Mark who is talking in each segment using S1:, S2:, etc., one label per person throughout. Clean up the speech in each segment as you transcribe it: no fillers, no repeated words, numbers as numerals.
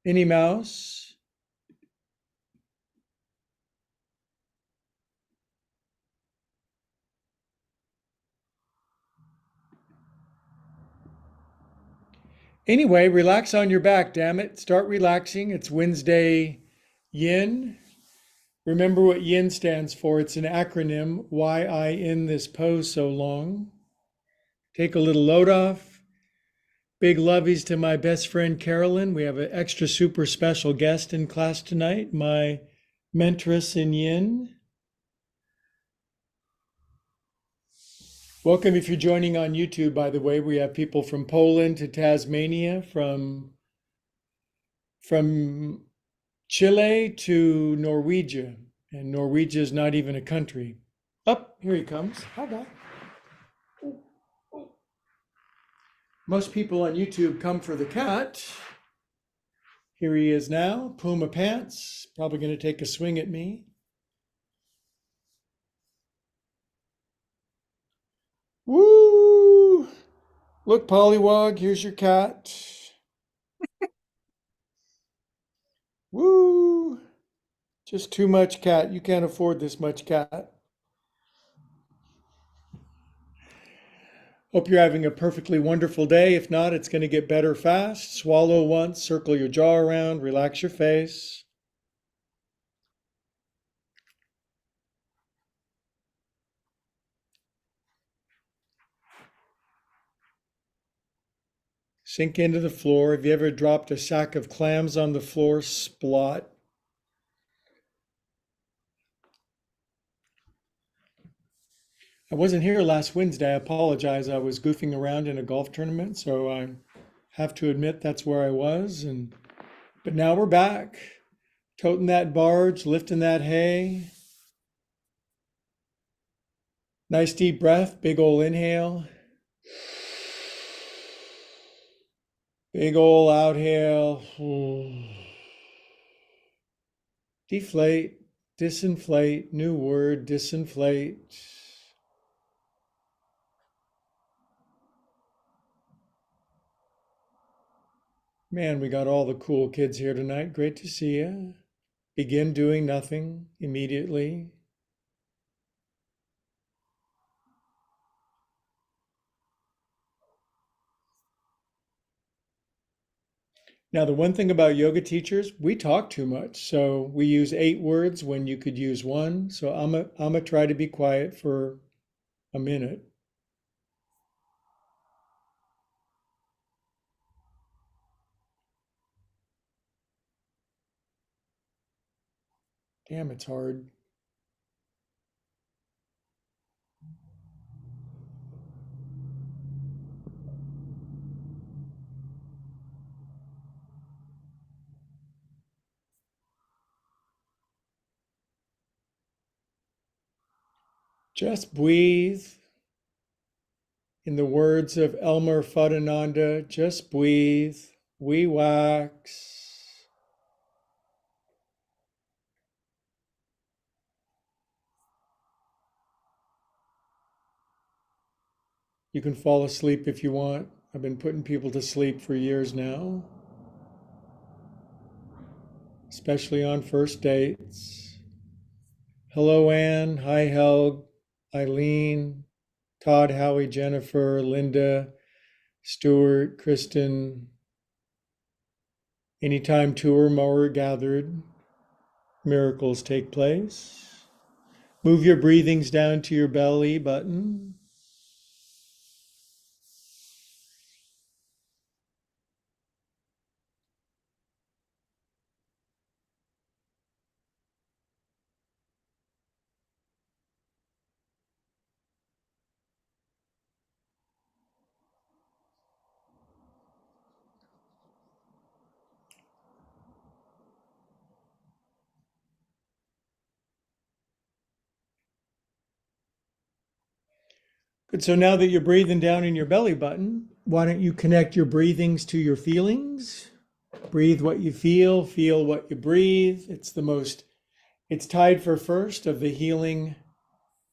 S1: Minnie Mouse. Anyway, relax on your back, damn it. Start relaxing. It's Wednesday yin. Remember what yin stands for. It's an acronym. Why I in this pose so long. Take a little load off. Big lovies to my best friend Carolyn. We have an extra super special guest in class tonight, my mentress in yin. Welcome if you're joining on YouTube, by the way. We have people from Poland to Tasmania, from Chile to Norwegia. And Norwegia is not even a country. Up, here he comes. Hi, guy. Most people on YouTube come for the cat. Here he is now, Puma pants, probably going to take a swing at me. Woo! Look, Pollywog, here's your cat. Woo! Just too much cat. You can't afford this much cat. Hope you're having a perfectly wonderful day. If not, it's going to get better fast. Swallow once, circle your jaw around, relax your face. Sink into the floor. Have you ever dropped a sack of clams on the floor? Splot. I wasn't here last Wednesday. I apologize. I was goofing around in a golf tournament, so I have to admit that's where I was. But now we're back, toting that barge, lifting that hay. Nice deep breath, big ol' inhale. Big ol' outhale. Deflate, disinflate, new word, disinflate. Man, we got all the cool kids here tonight. Great to see you. Begin doing nothing immediately. Now, the one thing about yoga teachers, we talk too much. So we use 8 words when you could use 1. So I'm gonna try to be quiet for a minute. Damn, it's hard. Just breathe. In the words of Elmer Fudananda, just breathe. We wax. You can fall asleep if you want. I've been putting people to sleep for years now, especially on first dates. Hello, Anne. Hi, Helg, Eileen, Todd, Howie, Jennifer, Linda, Stuart, Kristen. Anytime 2 or more are gathered, miracles take place. Move your breathings down to your belly button. Good. So now that you're breathing down in your belly button, why don't you connect your breathings to your feelings? Breathe what you feel what you breathe. It's tied for first of the healing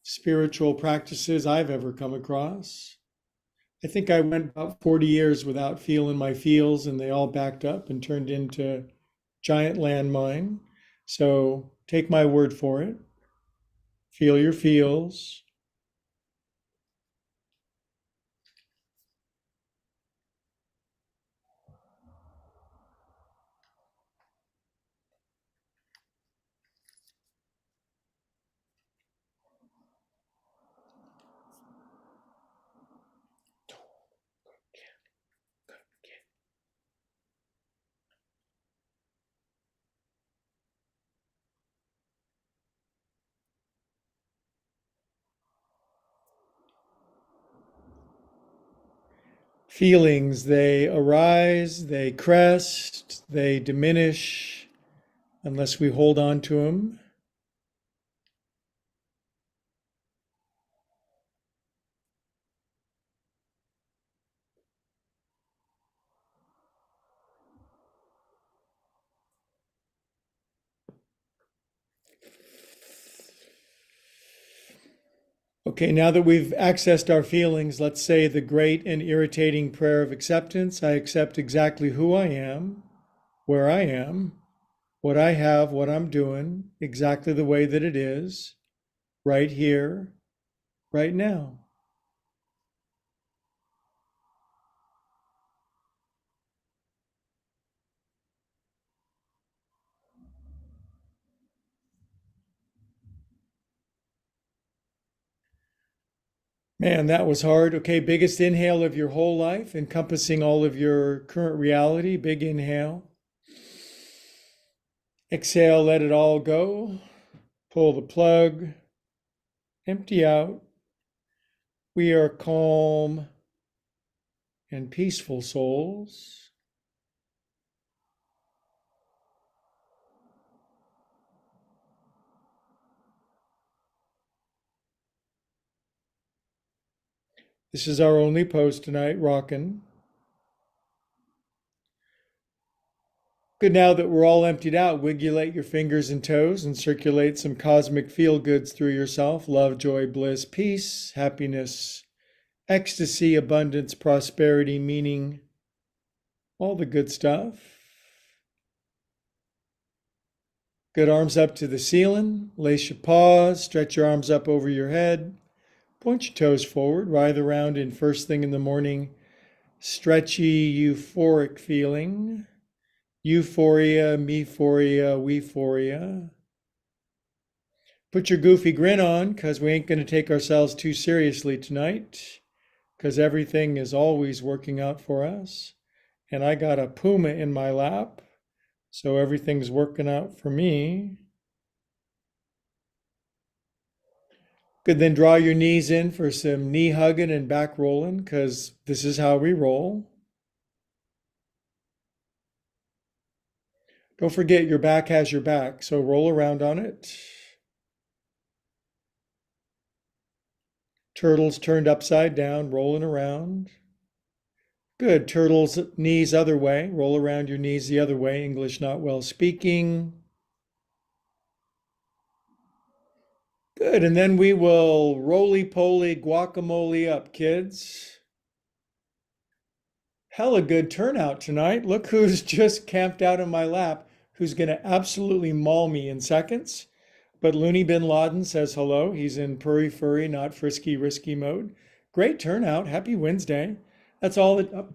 S1: spiritual practices I've ever come across. I think I went about 40 years without feeling my feels, and they all backed up and turned into giant landmine. So take my word for it. Feel your feels. Feelings, they arise, they crest, they diminish unless we hold on to them. Okay, now that we've accessed our feelings, let's say the great and irritating prayer of acceptance. I accept exactly who I am, where I am, what I have, what I'm doing, exactly the way that it is, right here, right now. Man, that was hard. Okay, biggest inhale of your whole life, encompassing all of your current reality. Big inhale. Exhale, let it all go. Pull the plug, empty out. We are calm and peaceful souls. This is our only pose tonight, rockin'. Good, now that we're all emptied out, wigulate your fingers and toes and circulate some cosmic feel goods through yourself. Love, joy, bliss, peace, happiness, ecstasy, abundance, prosperity, meaning, all the good stuff. Good, arms up to the ceiling. Lace your paws, stretch your arms up over your head. Point your toes forward, writhe around in first thing in the morning. Stretchy, euphoric feeling. Euphoria, me-phoria, we-phoria. Put your goofy grin on, because we ain't going to take ourselves too seriously tonight, because everything is always working out for us. And I got a puma in my lap, so everything's working out for me. Good, then draw your knees in for some knee hugging and back rolling, because this is how we roll. Don't forget your back has your back, so roll around on it. Turtles turned upside down, rolling around. Good. Turtles, knees other way. Roll around your knees the other way. English not well speaking. Good. And then we will roly-poly guacamole up, kids. Hella good turnout tonight. Look who's just camped out in my lap, who's going to absolutely maul me in seconds. But Looney Bin Laden says hello. He's in purry furry, not frisky, risky mode. Great turnout. Happy Wednesday. That's all that. Oh,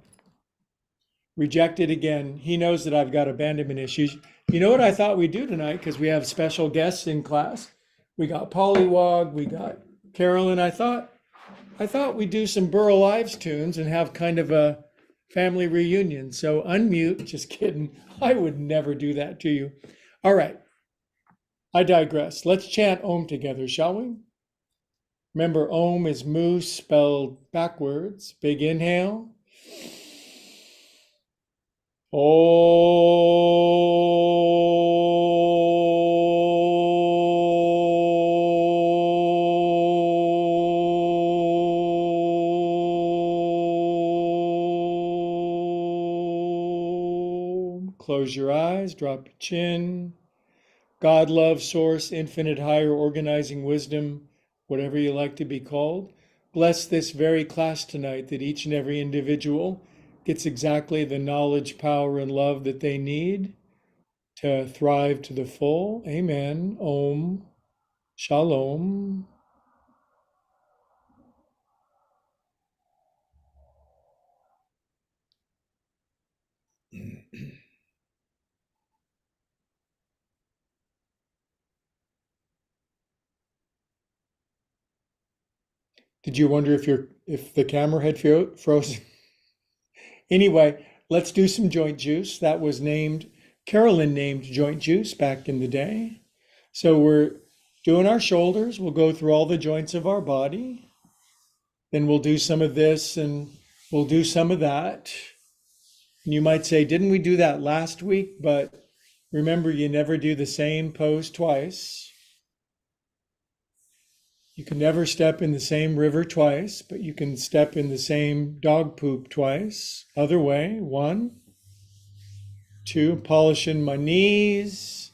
S1: rejected again. He knows that I've got abandonment issues. You know what I thought we'd do tonight? Because we have special guests in class. We got Pollywog, we got Carolyn. I thought we'd do some Burl Ives tunes and have kind of a family reunion. So unmute. Just kidding. I would never do that to you. All right. I digress. Let's chant Om together, shall we? Remember, Om is moose spelled backwards. Big inhale. Om. Close your eyes, drop your chin. God, love, source, infinite, higher organizing wisdom, whatever you like to be called, bless this very class tonight, that each and every individual gets exactly the knowledge, power, and love that they need. to thrive to the full. Amen. Om. Shalom. Did you wonder if the camera had frozen? Anyway, let's do some joint juice. That was named, Carolyn named joint juice back in the day. So we're doing our shoulders. We'll go through all the joints of our body. Then we'll do some of this and we'll do some of that. And you might say, didn't we do that last week? But remember, you never do the same pose twice. You can never step in the same river twice, but you can step in the same dog poop twice. Other way. 1, 2, polishing my knees.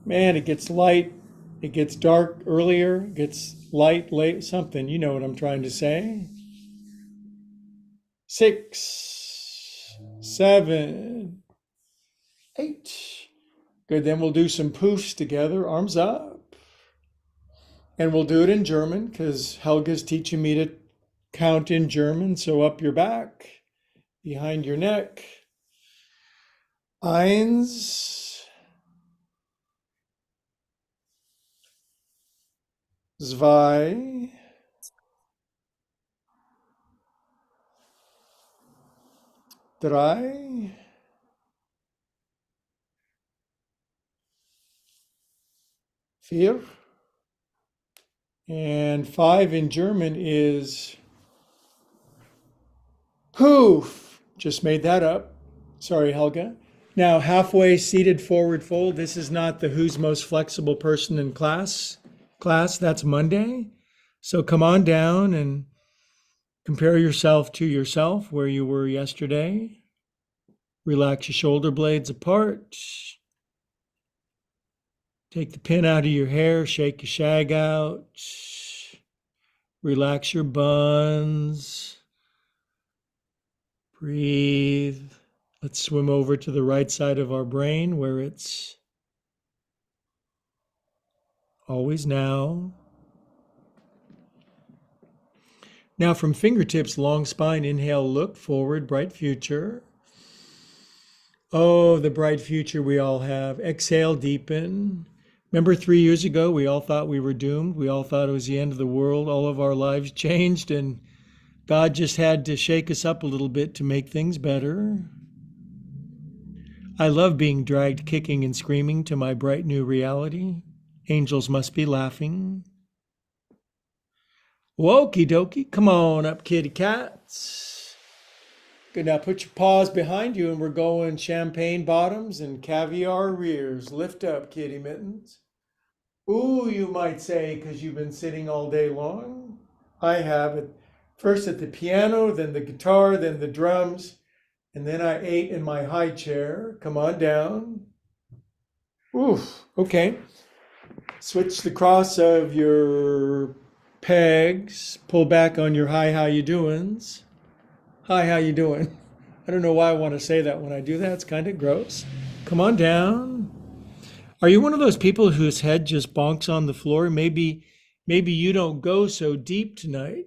S1: Man, it gets light. It gets dark earlier. It gets light late. Something. You know what I'm trying to say. 6, 7, 8. Good. Then we'll do some poofs together. Arms up. And we'll do it in German because Helga's teaching me to count in German. So up your back, behind your neck. 1, 2, 3, 4. And 5 in German is poof. Just made that up. Sorry, Helga. Now, halfway seated forward fold. This is not the who's most flexible person in class. That's Monday. So come on down and compare yourself to yourself where you were yesterday. Relax your shoulder blades apart. Take the pin out of your hair, shake your shag out. Relax your buns. Breathe. Let's swim over to the right side of our brain where it's always now. Now from fingertips, long spine, inhale, look forward, bright future. Oh, the bright future we all have. Exhale, deepen. Remember 3 years ago, we all thought we were doomed. We all thought it was the end of the world. All of our lives changed, and God just had to shake us up a little bit to make things better. I love being dragged kicking and screaming to my bright new reality. Angels must be laughing. Wokey dokey. Come on up, kitty cats. Good, now put your paws behind you and we're going champagne bottoms and caviar rears. Lift up, kitty mittens. Ooh, you might say, because you've been sitting all day long. I have it first at the piano, then the guitar, then the drums, and then I ate in my high chair. Come on down. Oof, okay. Switch the cross of your pegs. Pull back on your hi, how you doings. Hi, how you doing? I don't know why I want to say that when I do that. It's kind of gross. Come on down. Are you one of those people whose head just bonks on the floor? Maybe you don't go so deep tonight.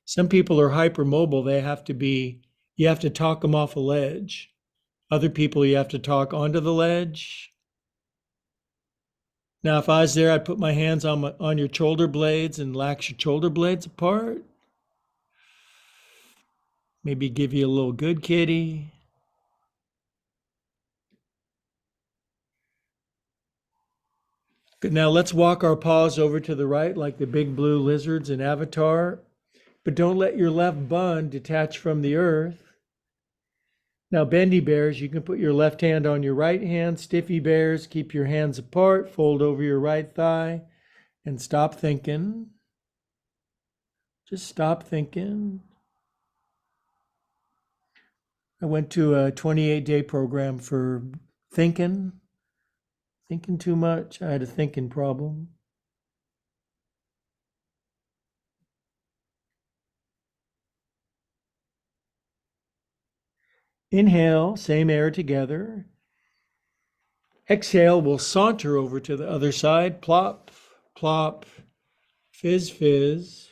S1: Some people are hypermobile. You have to talk them off a ledge. Other people, you have to talk onto the ledge. Now, if I was there, I'd put my hands on your shoulder blades and lax your shoulder blades apart. Maybe give you a little good kitty. Good. Now let's walk our paws over to the right like the big blue lizards in Avatar. But don't let your left bun detach from the earth. Now, bendy bears, you can put your left hand on your right hand. Stiffy bears, keep your hands apart, fold over your right thigh, and stop thinking. Just stop thinking. I went to a 28-day program for thinking too much. I had a thinking problem. Inhale, same air together. Exhale, we'll saunter over to the other side. Plop, plop, fizz, fizz.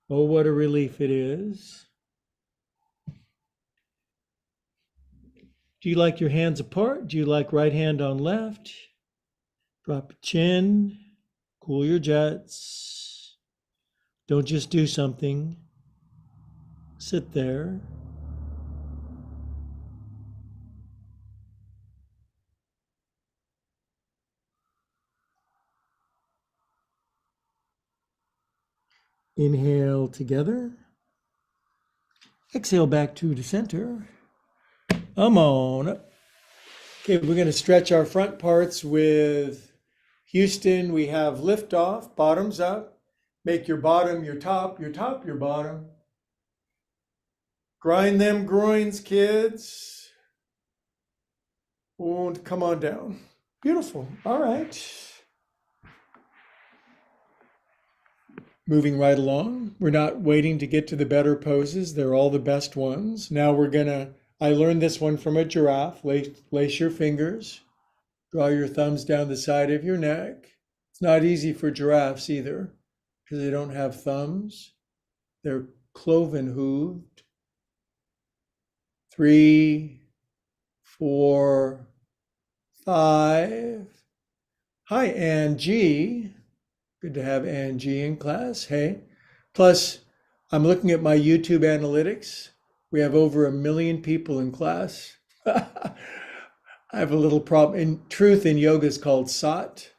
S1: Oh, what a relief it is. Do you like your hands apart? Do you like right hand on left? Drop your chin, cool your jets. Don't just do something. Sit there. Inhale together. Exhale back to the center. Come on up. Okay, we're going to stretch our front parts with Houston. We have lift off, bottoms up. Make your bottom your top, your top your bottom. Grind them groins, kids. And come on down. Beautiful. All right. Moving right along. We're not waiting to get to the better poses. They're all the best ones. Now I learned this one from a giraffe. Lace your fingers. Draw your thumbs down the side of your neck. It's not easy for giraffes either because they don't have thumbs. They're cloven hooved. 3, 4, 5. Hi, Angie. Good to have Angie in class. Hey. Plus, I'm looking at my YouTube analytics. We have over 1 million people in class. I have a little problem. In truth, in yoga, it's called sat.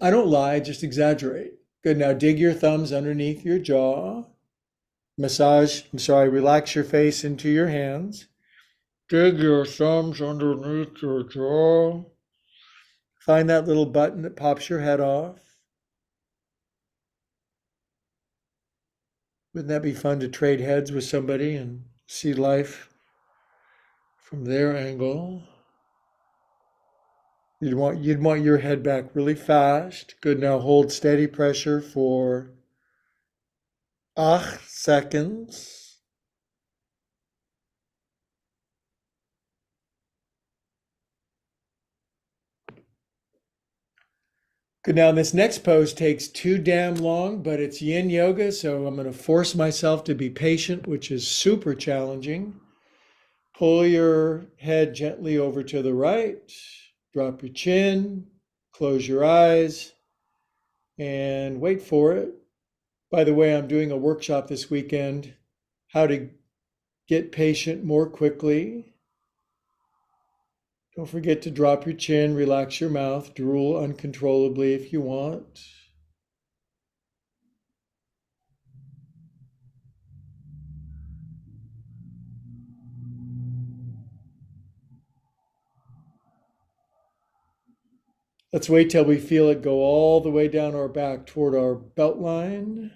S1: I don't lie, just exaggerate. Good. Now dig your thumbs underneath your jaw. Relax your face into your hands. Dig your thumbs underneath your jaw. Find that little button that pops your head off. Wouldn't that be fun to trade heads with somebody and see life from their angle? You'd want your head back really fast. Good. Now hold steady pressure for 8 seconds. Good. Now this next pose takes too damn long, but it's yin yoga, so I'm going to force myself to be patient, which is super challenging. Pull your head gently over to the right, drop your chin, close your eyes, and wait for it. By the way, I'm doing a workshop this weekend, how to get patient more quickly. Don't forget to drop your chin, relax your mouth, drool uncontrollably if you want. Let's wait till we feel it go all the way down our back toward our belt line.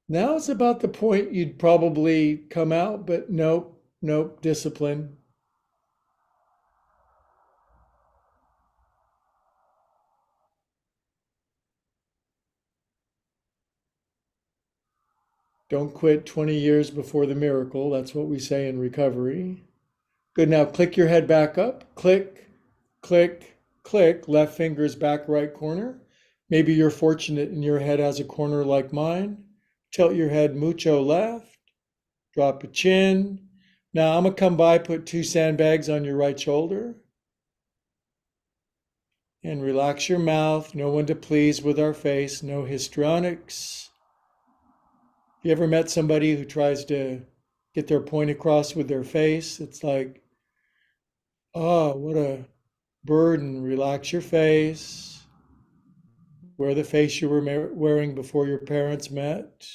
S1: Now it's about the point you'd probably come out, but nope, nope, discipline. Don't quit 20 years before the miracle. That's what we say in recovery. Good. Now click your head back up. Click, click, click. Left finger's back right corner. Maybe you're fortunate and your head has a corner like mine. Tilt your head mucho left. Drop a chin. Now I'm going to come by, put 2 sandbags on your right shoulder. And relax your mouth. No one to please with our face. No histrionics. You ever met somebody who tries to get their point across with their face? It's like, oh, what a burden. Relax your face. Wear the face you were wearing before your parents met.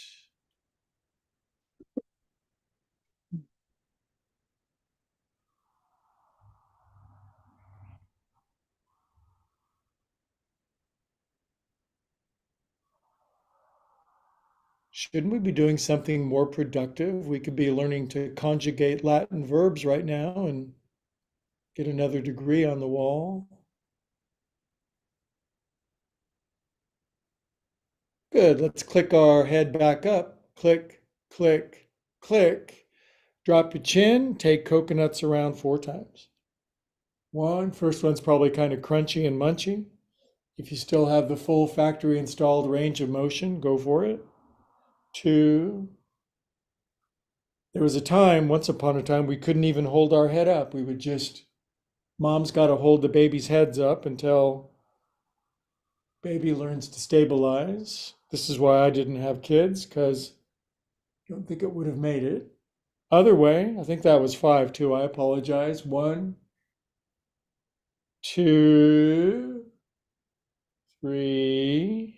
S1: Shouldn't we be doing something more productive? We could be learning to conjugate Latin verbs right now and Get another degree on the wall. Good. Let's click our head back up. Click, click, click. Drop your chin. Take coconuts around 4 times. One. First one's probably kind of crunchy and munchy. If you still have the full factory installed range of motion, go for it. 2. There was a time, once upon a time, we couldn't even hold our head up. We would just, mom's got to hold the baby's heads up until baby learns to stabilize. This is why I didn't have kids, because I don't think it would have made it. Other way, I think that was 5 too. I apologize. 1, 2, 3,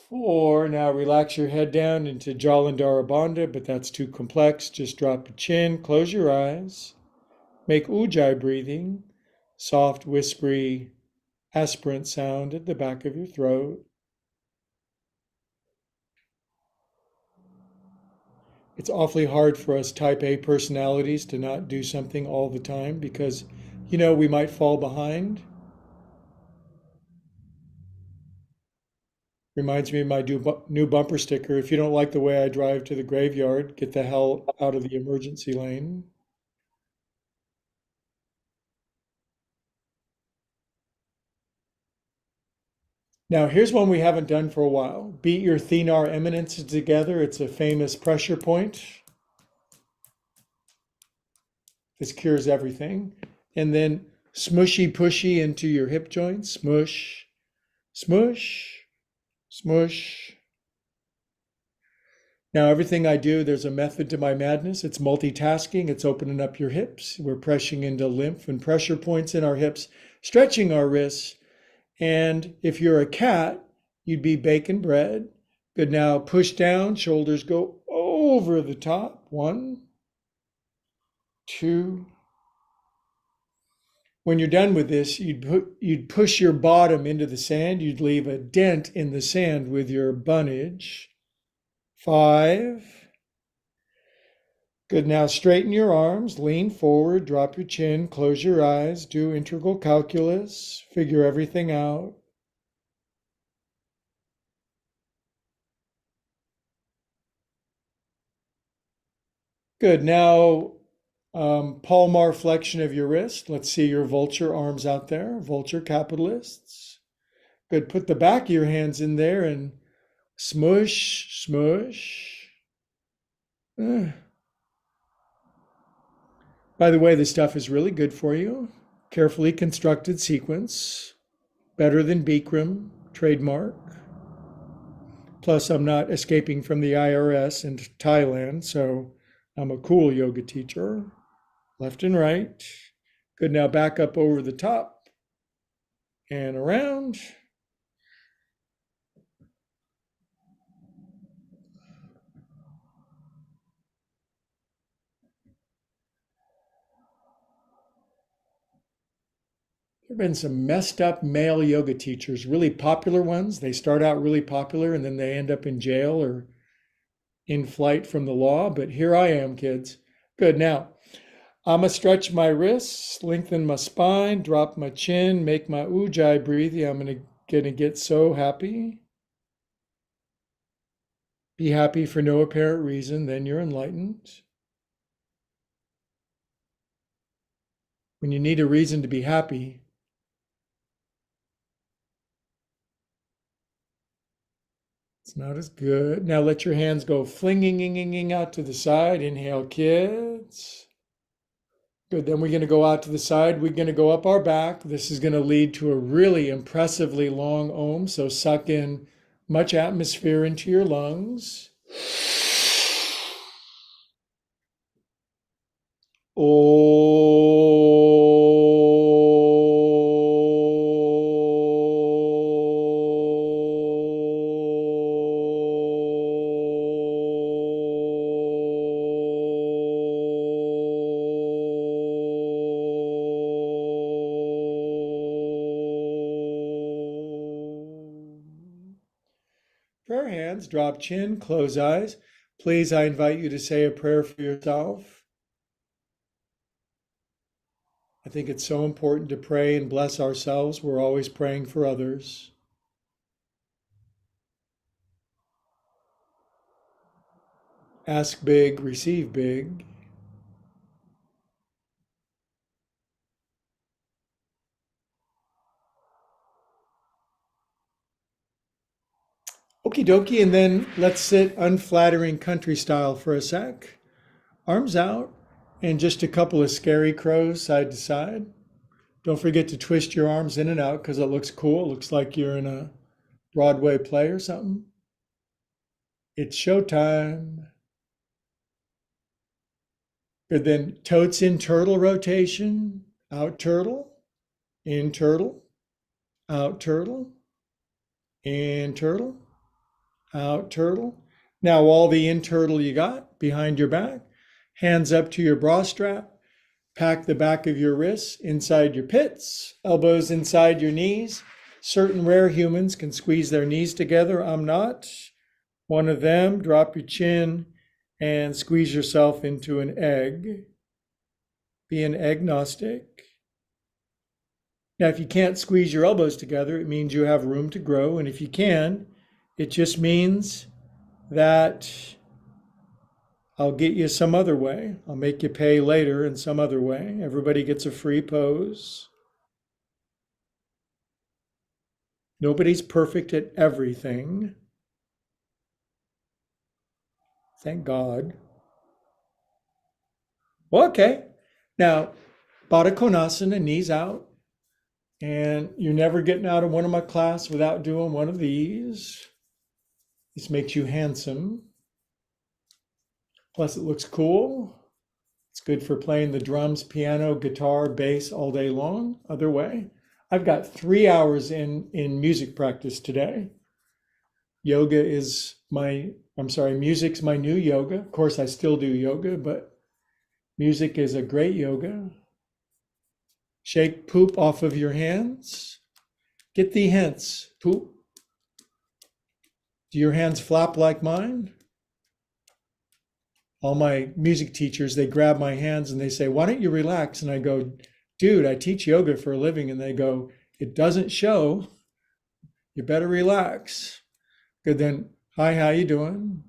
S1: 4. Now relax your head down into Jalandhara Bandha, but that's too complex. Just drop your chin, close your eyes, make ujjayi breathing, soft, whispery, aspirant sound at the back of your throat. It's awfully hard for us type A personalities to not do something all the time because, we might fall behind. Reminds me of my new bumper sticker. If you don't like the way I drive to the graveyard, get the hell out of the emergency lane. Now, here's one we haven't done for a while. Beat your thenar eminences together. It's a famous pressure point. This cures everything. And then smushy pushy into your hip joints. Smush, smush, smush. Now, everything I do, there's a method to my madness. It's multitasking. It's opening up your hips. We're pressing into lymph and pressure points in our hips, stretching our wrists. And if you're a cat, you'd be baking bread. Good. Now, push down, shoulders go over the top. 1, 2. When you're done with this, you'd push your bottom into the sand. You'd leave a dent in the sand with your bunnage. 5. Good. Now straighten your arms, lean forward, drop your chin, close your eyes, do integral calculus, figure everything out. Good. Now, palmar flexion of your wrist. Let's see your vulture arms out there, vulture capitalists. Good. Put the back of your hands in there and smush, smush. By the way, this stuff is really good for you. Carefully constructed sequence, better than Bikram, trademark. Plus, I'm not escaping from the IRS in Thailand, so I'm a cool yoga teacher. Left and right. Good. Now back up over the top and around. There have been some messed up male yoga teachers, really popular ones. They start out really popular and then they end up in jail or in flight from the law. But here I am, kids. Good. Now, I'm going to stretch my wrists, lengthen my spine, drop my chin, make my ujjayi breathing. I'm going to get so happy. Be happy for no apparent reason, then you're enlightened. When you need a reason to be happy, it's not as good. Now let your hands go flinging out to the side. Inhale, kids. Good. Then we're going to go out to the side. We're going to go up our back. This is going to lead to a really impressively long Om. So suck in much atmosphere into your lungs. Prayer hands, drop chin, close eyes. Please, I invite you to say a prayer for yourself. I think it's so important to pray and bless ourselves. We're always praying for others. Ask big, receive big. Okie dokie, and then let's sit unflattering country style for a sec. Arms out, and just a couple of scary crows side to side. Don't forget to twist your arms in and out because it looks cool. It looks like you're in a Broadway play or something. It's showtime. Good, then totes in turtle rotation. Out turtle, in turtle, out turtle, in turtle, out turtle. Now all the in turtle you got behind your back. Hands up to your bra strap. Pack the back of your wrists inside your pits. Elbows inside your knees. Certain rare humans can squeeze their knees together. I'm not one of them. Drop your chin and squeeze yourself into an egg. Be an agnostic. Now, if you can't squeeze your elbows together, it means you have room to grow. And if you can, it just means that I'll get you some other way. I'll make you pay later in some other way. Everybody gets a free pose. Nobody's perfect at everything. Thank God. Well, okay. Now, Baddha Konasana, knees out. And you're never getting out of one of my class without doing one of these. This makes you handsome. Plus, it looks cool. It's good for playing the drums, piano, guitar, bass all day long. Other way. I've got 3 hours in music practice today. Music's my new yoga. Of course, I still do yoga, but music is a great yoga. Shake poop off of your hands. Get the hints. Poop. Do your hands flap like mine? All my music teachers, they grab my hands and they say, why don't you relax? And I go, dude, I teach yoga for a living. And they go, it doesn't show. You better relax. Good then. Hi, how you doing?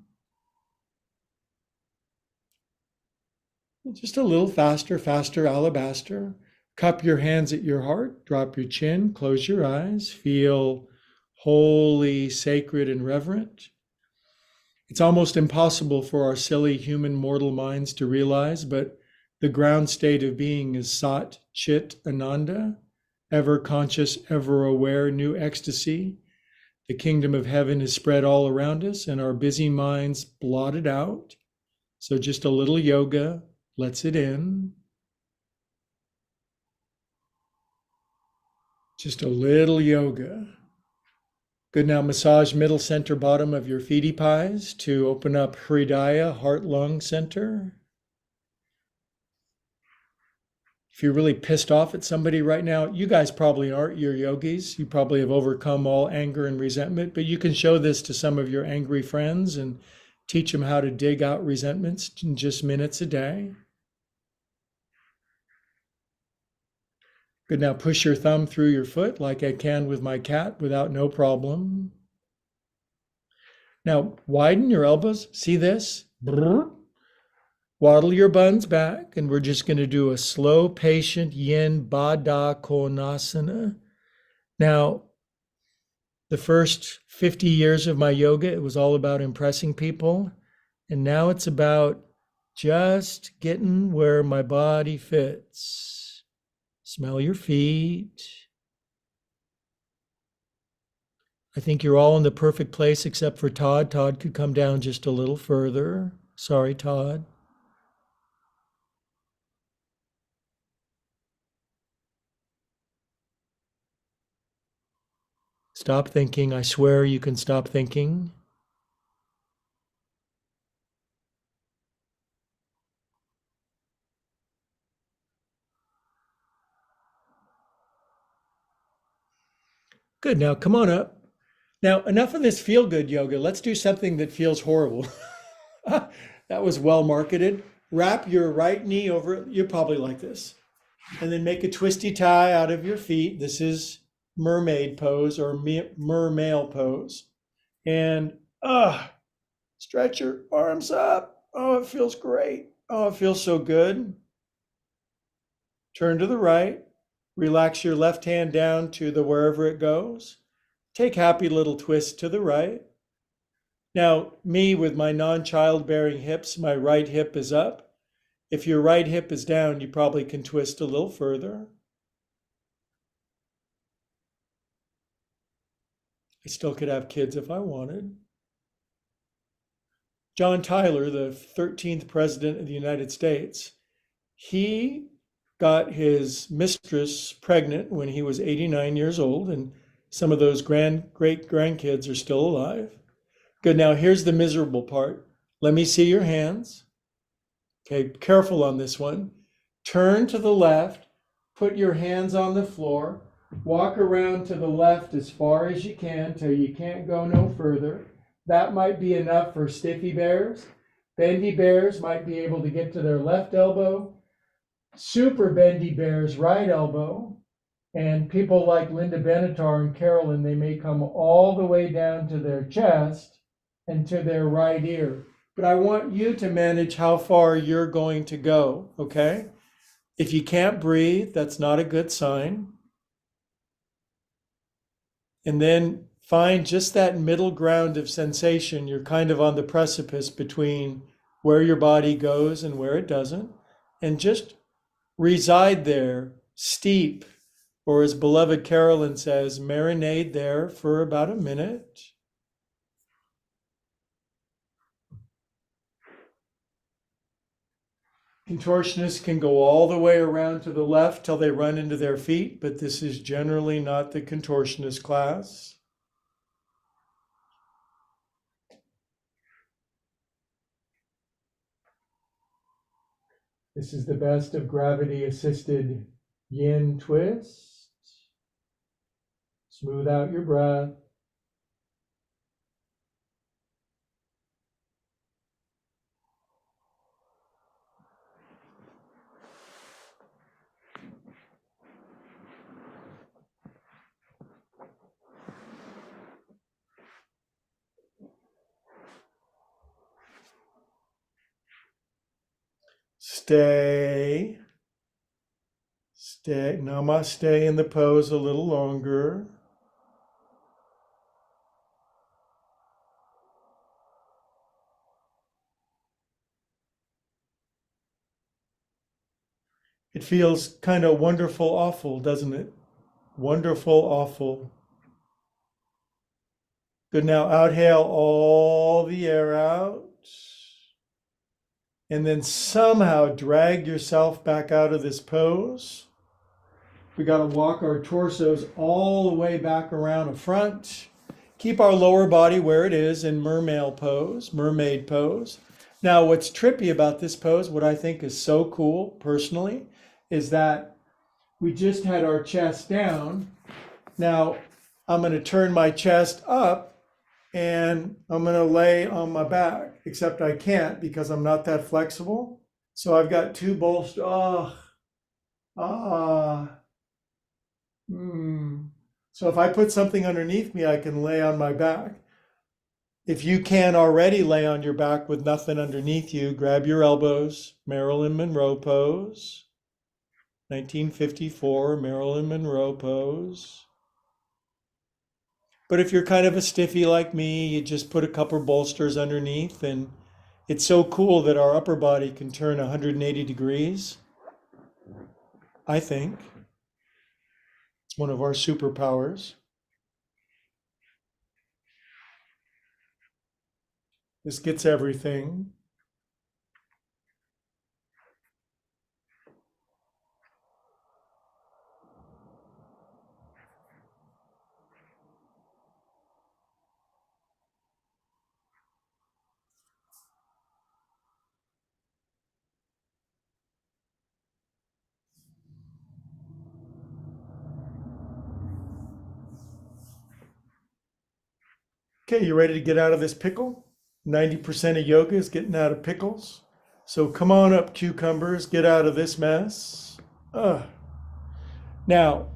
S1: Just a little faster, alabaster. Cup your hands at your heart, drop your chin, close your eyes, feel holy, sacred, and reverent. It's almost impossible for our silly human mortal minds to realize, but the ground state of being is Sat Chit Ananda, ever conscious, ever aware, new ecstasy. The kingdom of heaven is spread all around us and our busy minds blot it out. So just a little yoga lets it in. Just a little yoga. Good, now massage middle center bottom of your feety pies to open up Hridaya, heart-lung center. If you're really pissed off at somebody right now, you guys probably aren't, you're yogis. You probably have overcome all anger and resentment, but you can show this to some of your angry friends and teach them how to dig out resentments in just minutes a day. Good, now push your thumb through your foot like I can with my cat without no problem. Now widen your elbows, see this? Brrr. Waddle your buns back, and we're just going to do a slow, patient yin Baddha Konasana. Now, the first 50 years of my yoga, it was all about impressing people, and now it's about just getting where my body fits. Smell your feet. I think you're all in the perfect place except for Todd. Todd could come down just a little further. Sorry, Todd. Stop thinking. I swear you can stop thinking. Good, now come on up. Now, enough of this feel-good yoga. Let's do something that feels horrible. That was well marketed. Wrap your right knee over it. You probably like this. And then make a twisty tie out of your feet. This is mermaid pose or mermail pose. And stretch your arms up. Oh, it feels great. Oh, it feels so good. Turn to the right. Relax your left hand down to the wherever it goes. Take happy little twists to the right. Now, me with my non-childbearing hips, my right hip is up. If your right hip is down, you probably can twist a little further. I still could have kids if I wanted. John Tyler, the 13th president of the United States, he got his mistress pregnant when he was 89 years old, and some of those great grandkids are still alive. Good, now here's the miserable part. Let me see your hands. Okay, careful on this one. Turn to the left, put your hands on the floor, walk around to the left as far as you can till you can't go no further. That might be enough for stiffy bears. Bendy bears might be able to get to their left elbow. Super bendy bears, right elbow. And people like Linda Benatar and Carolyn, they may come all the way down to their chest and to their right ear. But I want you to manage how far you're going to go, okay? If you can't breathe, that's not a good sign. And then find just that middle ground of sensation. You're kind of on the precipice between where your body goes and where it doesn't. And just reside there, steep, or as beloved Carolyn says, marinade there for about a minute. Contortionists can go all the way around to the left till they run into their feet, but this is generally not the contortionist class. This is the best of gravity-assisted yin twist. Smooth out your breath. Stay. Namaste in the pose a little longer. It feels kind of wonderful, awful, doesn't it? Wonderful, awful. Good, now exhale all the air out. And then somehow drag yourself back out of this pose. We got to walk our torsos all the way back around the front. Keep our lower body where it is in mermaid pose. Now, what's trippy about this pose, what I think is so cool personally, is that we just had our chest down. Now, I'm going to turn my chest up and I'm going to lay on my back, except I can't because I'm not that flexible. So I've got two bolsters. So if I put something underneath me, I can lay on my back. If you can already lay on your back with nothing underneath you, grab your elbows, Marilyn Monroe pose. 1954, Marilyn Monroe pose. But if you're kind of a stiffy like me, you just put a couple bolsters underneath, and it's so cool that our upper body can turn 180 degrees, I think. It's one of our superpowers. This gets everything. Okay, you ready to get out of this pickle? 90% of yoga is getting out of pickles. So come on up, cucumbers, get out of this mess. Now,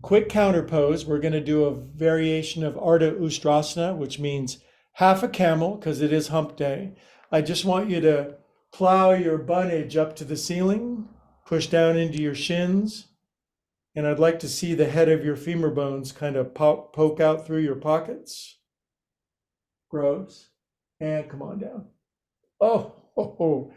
S1: quick counter pose. We're going to do a variation of Ardha Ustrasana, which means half a camel because it is hump day. I just want you to plow your bun edge up to the ceiling, push down into your shins, and I'd like to see the head of your femur bones kind of poke out through your pockets. Gross. And come on down. Oh,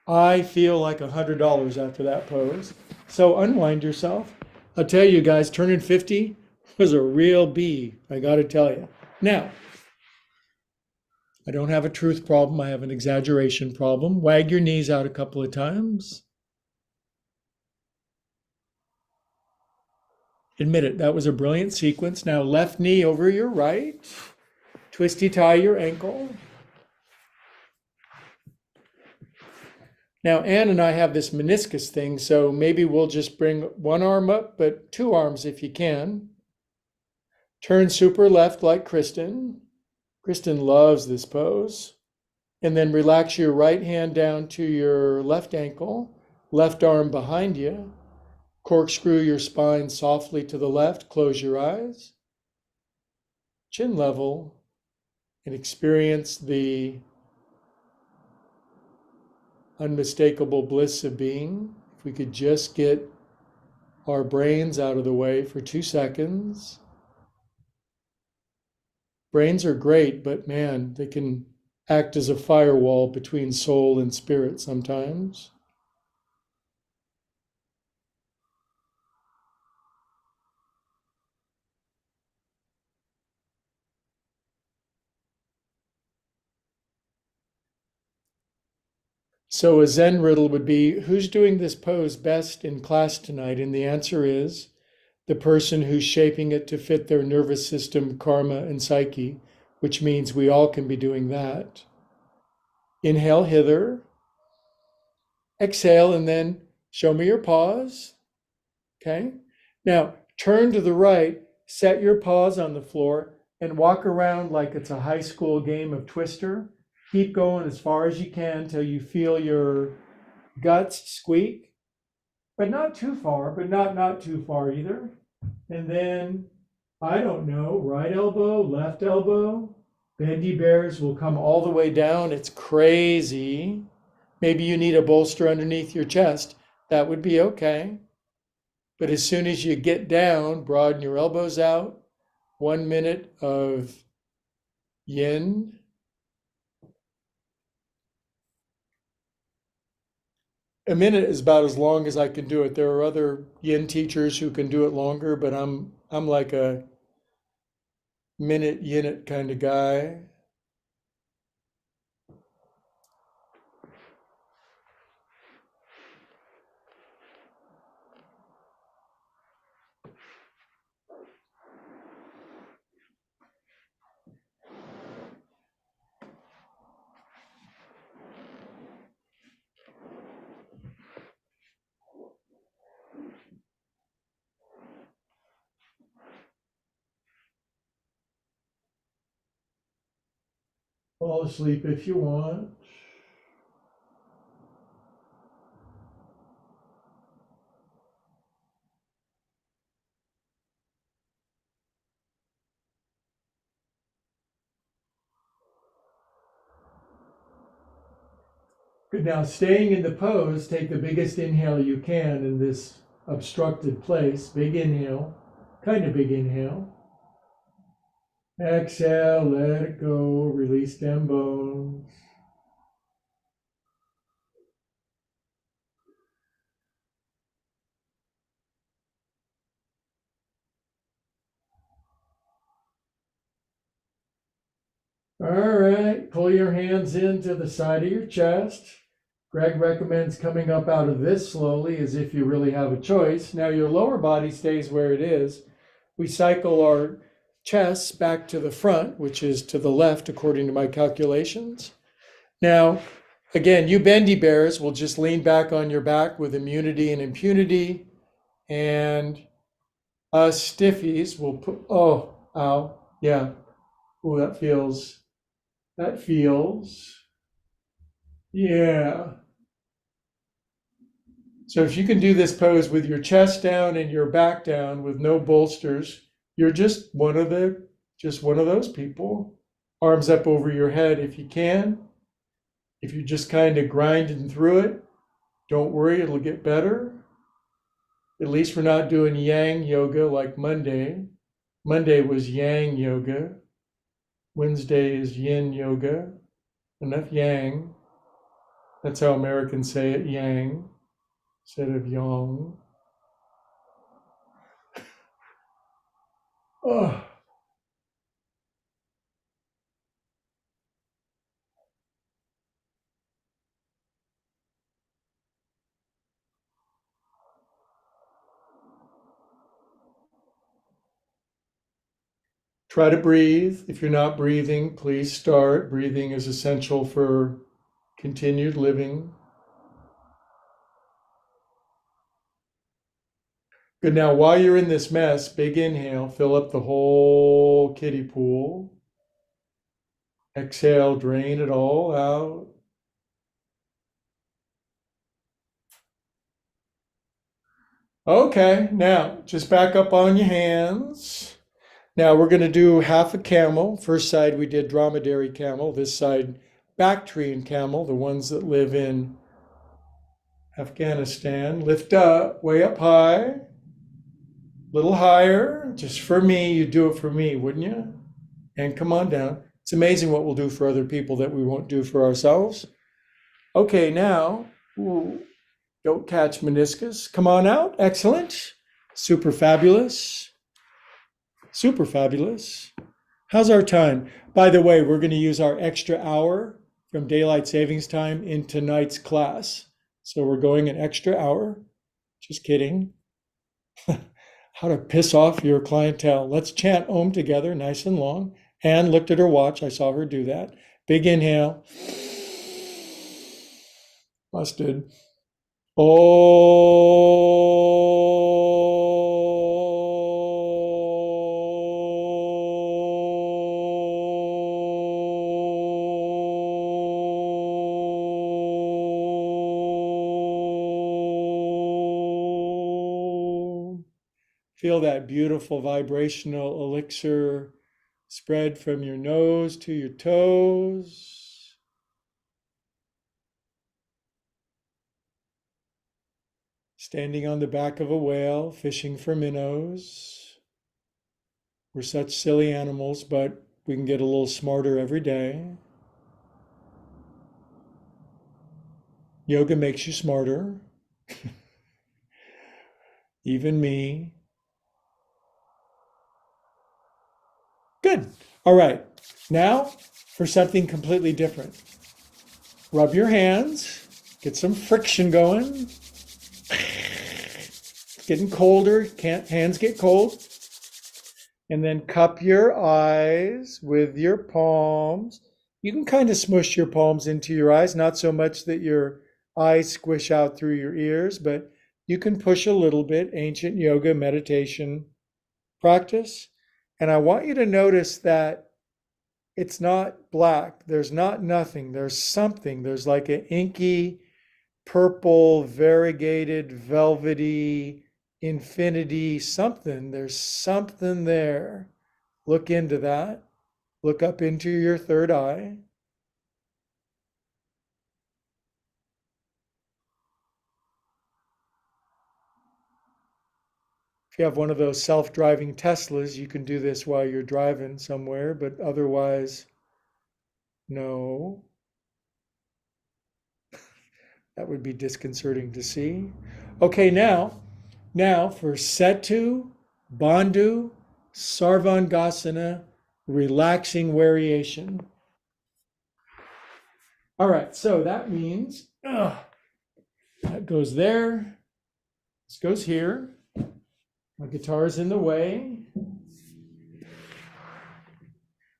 S1: I feel like $100 after that pose. So unwind yourself. I'll tell you guys, turning 50 was a real B, I got to tell you. Now, I don't have a truth problem. I have an exaggeration problem. Wag your knees out a couple of times. Admit it, that was a brilliant sequence. Now, left knee over your right. Twisty tie your ankle. Now, Ann and I have this meniscus thing, so maybe we'll just bring one arm up, but two arms if you can. Turn super left like Kristen. Kristen loves this pose. And then relax your right hand down to your left ankle, left arm behind you. Corkscrew your spine softly to the left, close your eyes. Chin level, and experience the unmistakable bliss of being. If we could just get our brains out of the way for 2 seconds. Brains are great, but man, they can act as a firewall between soul and spirit sometimes. So a Zen riddle would be, who's doing this pose best in class tonight? And the answer is the person who's shaping it to fit their nervous system, karma, and psyche, which means we all can be doing that. Inhale hither, exhale, and then show me your paws. Okay. Now turn to the right, set your paws on the floor, and walk around like it's a high school game of Twister. Keep going as far as you can till you feel your guts squeak, but not too far, but not too far either. And then, I don't know, right elbow, left elbow, bendy bears will come all the way down. It's crazy. Maybe you need a bolster underneath your chest. That would be okay. But as soon as you get down, broaden your elbows out. 1 minute of yin. A minute is about as long as I can do it. There are other yin teachers who can do it longer, but I'm like a minute yin it kind of guy. Fall asleep if you want. Good. Now, staying in the pose, take the biggest inhale you can in this obstructed place. Big inhale, kind of big inhale. Exhale, let it go, release them bones. All right, pull your hands into the side of your chest. Greg recommends coming up out of this slowly as if you really have a choice. Now your lower body stays where it is. We cycle our chests back to the front, which is to the left according to my calculations. Now, again, you bendy bears will just lean back on your back with immunity and impunity. And us stiffies will put, oh, ow, yeah. Oh, that feels, yeah. So if you can do this pose with your chest down and your back down with no bolsters, you're just one of those people. Arms up over your head if you can. If you're just kind of grinding through it, don't worry, it'll get better. At least we're not doing yang yoga like Monday. Monday was yang yoga. Wednesday is yin yoga. Enough yang. That's how Americans say it, yang, instead of yang. Oh. Try to breathe. If you're not breathing, please start. Breathing is essential for continued living. Good. Now, while you're in this mess, big inhale, fill up the whole kiddie pool. Exhale, drain it all out. Okay, now just back up on your hands. Now we're going to do half a camel. First side we did dromedary camel. This side Bactrian camel, the ones that live in Afghanistan. Lift up, way up high. Little higher, just for me. You'd do it for me, wouldn't you? And come on down. It's amazing what we'll do for other people that we won't do for ourselves. Okay, now, don't catch meniscus. Come on out. Excellent. Super fabulous. Super fabulous. How's our time? By the way, we're going to use our extra hour from daylight savings time in tonight's class. So we're going an extra hour. Just kidding. How to piss off your clientele. Let's chant Om together, nice and long. Anne looked at her watch. I saw her do that. Big inhale. Busted. Feel that beautiful vibrational elixir spread from your nose to your toes. Standing on the back of a whale, fishing for minnows. We're such silly animals, but we can get a little smarter every day. Yoga makes you smarter. Even me. Good. All right. Now for something completely different. Rub your hands. Get some friction going. It's getting colder. Hands get cold. And then cup your eyes with your palms. You can kind of smush your palms into your eyes, not so much that your eyes squish out through your ears, but you can push a little bit. Ancient yoga meditation practice. And I want you to notice that it's not black. There's not nothing. There's something. There's like an inky, purple, variegated, velvety, infinity, something. There's something there. Look into that. Look up into your third eye. If you have one of those self-driving Teslas, you can do this while you're driving somewhere, but otherwise, no. That would be disconcerting to see. Okay, now for Setu, Bandhu, Sarvangasana, relaxing variation. All right, so that means that goes there. This goes here. My guitar's in the way.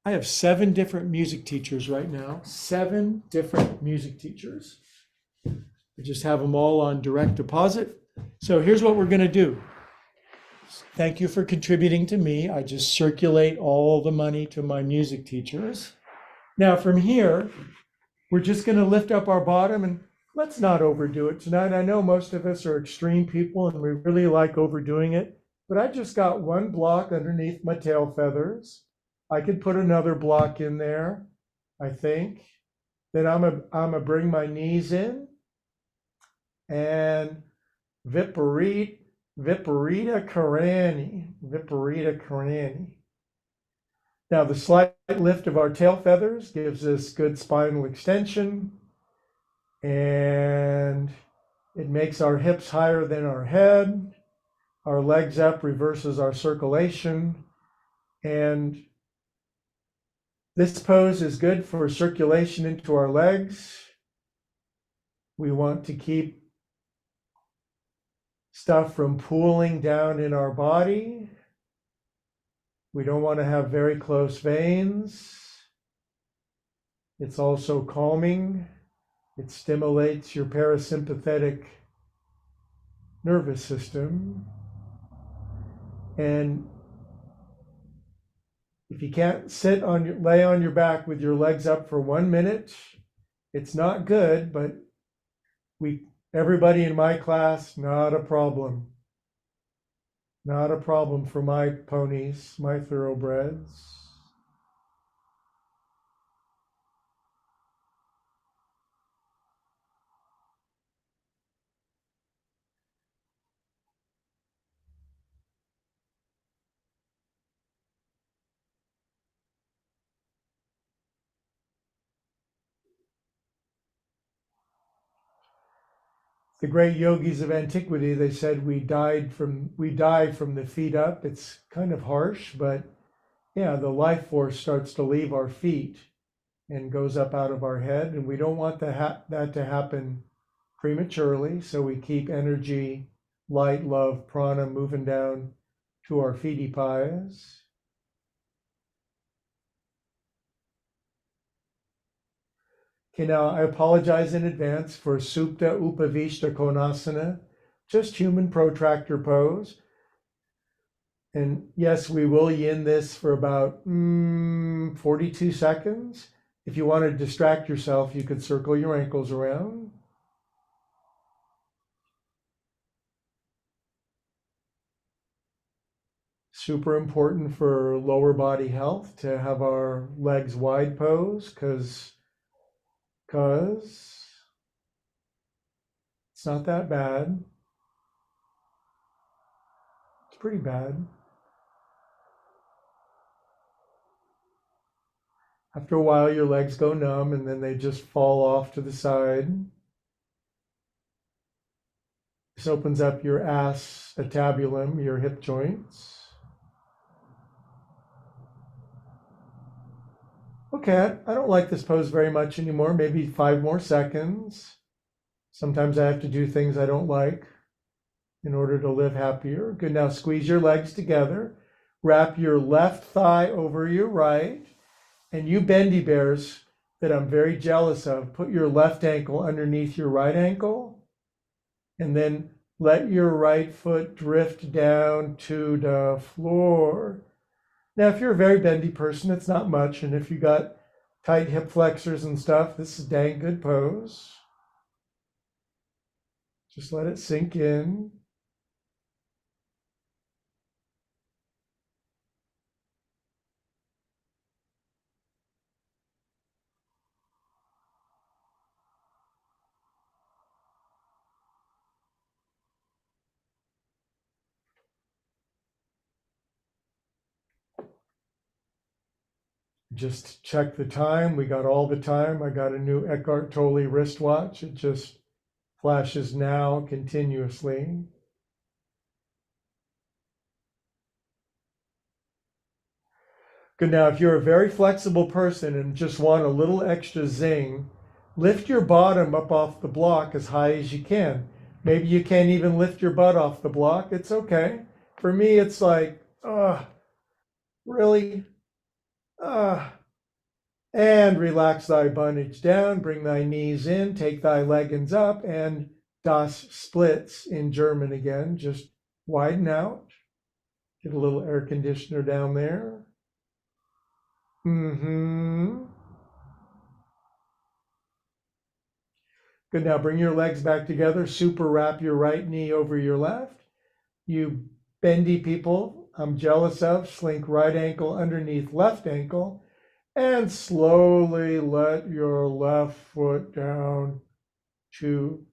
S1: I have 7 different music teachers right now. 7 different music teachers. I just have them all on direct deposit. So here's what we're going to do. Thank you for contributing to me. I just circulate all the money to my music teachers. Now from here, we're just going to lift up our bottom and Let's not overdo it tonight. I know most of us are extreme people and we really like overdoing it, but I just got one block underneath my tail feathers. I could put another block in there, I think. Then I'm gonna bring my knees in and viparita, viparita karani. Now the slight lift of our tail feathers gives us good spinal extension, and it makes our hips higher than our head. Our legs up reverses our circulation. And this pose is good for circulation into our legs. We want to keep stuff from pooling down in our body. We don't want to have very close veins. It's also calming. It stimulates your parasympathetic nervous system. And if you can't lay on your back with your legs up for 1 minute, it's not good, but everybody in my class, not a problem. Not a problem for my ponies, my thoroughbreds. The great yogis of antiquity, they said we die from the feet up. It's kind of harsh, but yeah, the life force starts to leave our feet and goes up out of our head, and we don't want that to happen prematurely. So we keep energy, light, love, prana moving down to our feety pies. Okay, now I apologize in advance for Supta Upavishta Konasana, just human protractor pose. And yes, we will yin this for about 42 seconds. If you want to distract yourself, you could circle your ankles around. Super important for lower body health to have our legs wide pose because it's not that bad. It's pretty bad. After a while, your legs go numb and then they just fall off to the side. This opens up your acetabulum, your hip joints. Okay, I don't like this pose very much anymore. Maybe 5 more seconds. Sometimes I have to do things I don't like in order to live happier. Good, now squeeze your legs together. Wrap your left thigh over your right. And you bendy bears that I'm very jealous of, put your left ankle underneath your right ankle. And then let your right foot drift down to the floor. Now, if you're a very bendy person, it's not much. And if you got tight hip flexors and stuff, this is a dang good pose. Just let it sink in. Just check the time. We got all the time. I got a new Eckhart Tolle wristwatch. It just flashes now continuously. Good, now if you're a very flexible person and just want a little extra zing, lift your bottom up off the block as high as you can. Maybe you can't even lift your butt off the block. It's okay. For me, it's like, really? And relax thy bondage down, bring thy knees in, take thy leggings up, and das splits in German again. Just widen out. Get a little air conditioner down there. Good. Now bring your legs back together. Super wrap your right knee over your left. You bendy people I'm jealous of, slink right ankle underneath left ankle, and slowly let your left foot down to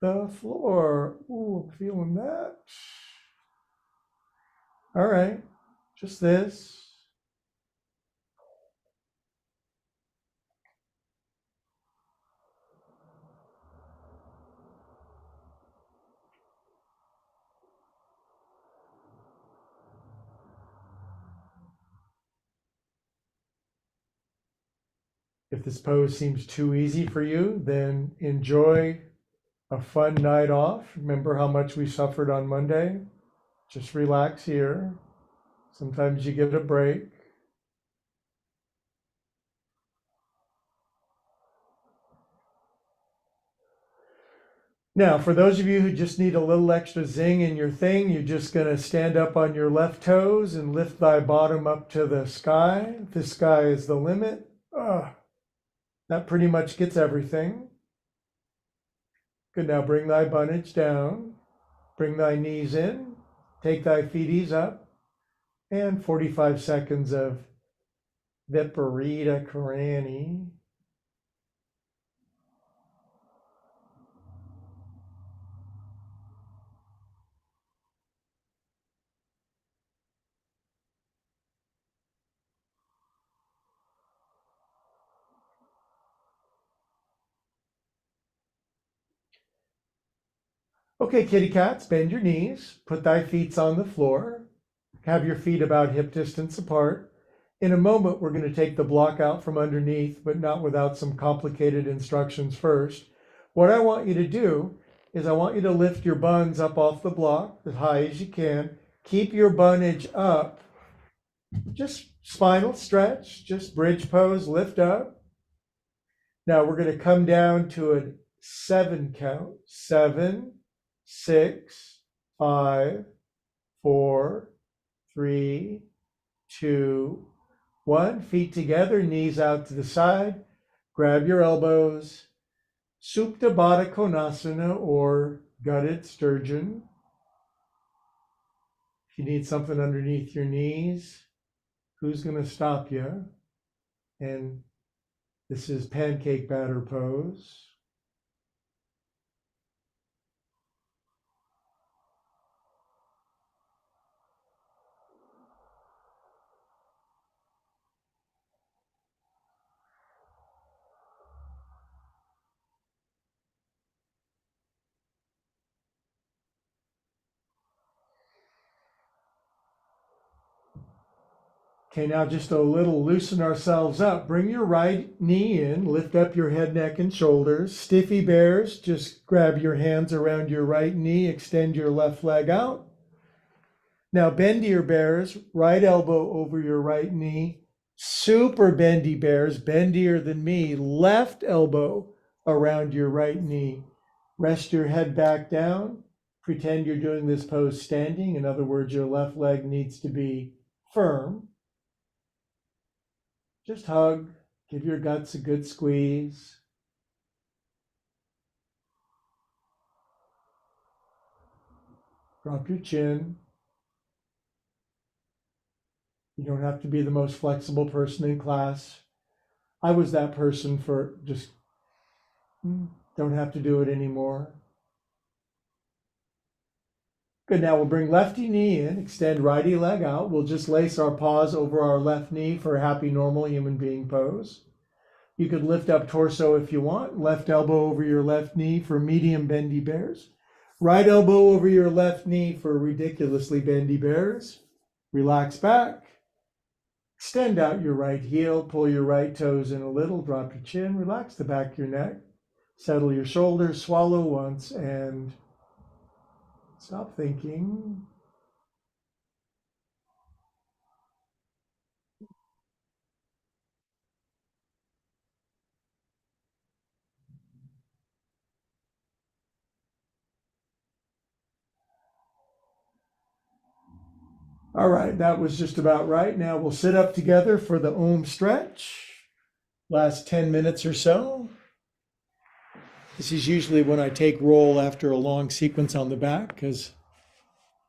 S1: the floor. Ooh, I'm feeling that. All right, just this. If this pose seems too easy for you, then enjoy a fun night off. Remember how much we suffered on Monday? Just relax here. Sometimes you get a break. Now, for those of you who just need a little extra zing in your thing, you're just going to stand up on your left toes and lift thy bottom up to the sky. The sky is the limit. That pretty much gets everything. Good. Now bring thy bunnage down. Bring thy knees in. Take thy feeties up. And 45 seconds of Viparita Karani. Okay, kitty cats, bend your knees. Put thy feet on the floor. Have your feet about hip distance apart. In a moment, we're going to take the block out from underneath, but not without some complicated instructions first. What I want you to do is I want you to lift your buns up off the block as high as you can. Keep your bunnage up. Just spinal stretch, just bridge pose, lift up. Now we're going to come down to a 7 count. 7, 6, 5, 4, 3, 2, 1. Feet together, knees out to the side. Grab your elbows. Supta Baddha Konasana, or gutted sturgeon. If you need something underneath your knees, who's going to stop you? And this is pancake batter pose. Okay, now just a little loosen ourselves up. Bring your right knee in, lift up your head, neck, and shoulders. Stiffy bears, just grab your hands around your right knee, extend your left leg out. Now bendier bears, right elbow over your right knee. Super bendy bears, bendier than me, left elbow around your right knee. Rest your head back down. Pretend you're doing this pose standing. In other words, your left leg needs to be firm. Just hug, give your guts a good squeeze. Drop your chin. You don't have to be the most flexible person in class. I was that person for just don't have to do it anymore. Good, now we'll bring lefty knee in, extend righty leg out. We'll just lace our paws over our left knee for a happy, normal human being pose. You could lift up torso if you want. Left elbow over your left knee for medium bendy bears. Right elbow over your left knee for ridiculously bendy bears. Relax back. Extend out your right heel. Pull your right toes in a little. Drop your chin. Relax the back of your neck. Settle your shoulders. Swallow once and stop thinking. All right, that was just about right. Now we'll sit up together for the Om stretch. Last 10 minutes or so. This is usually when I take roll after a long sequence on the back because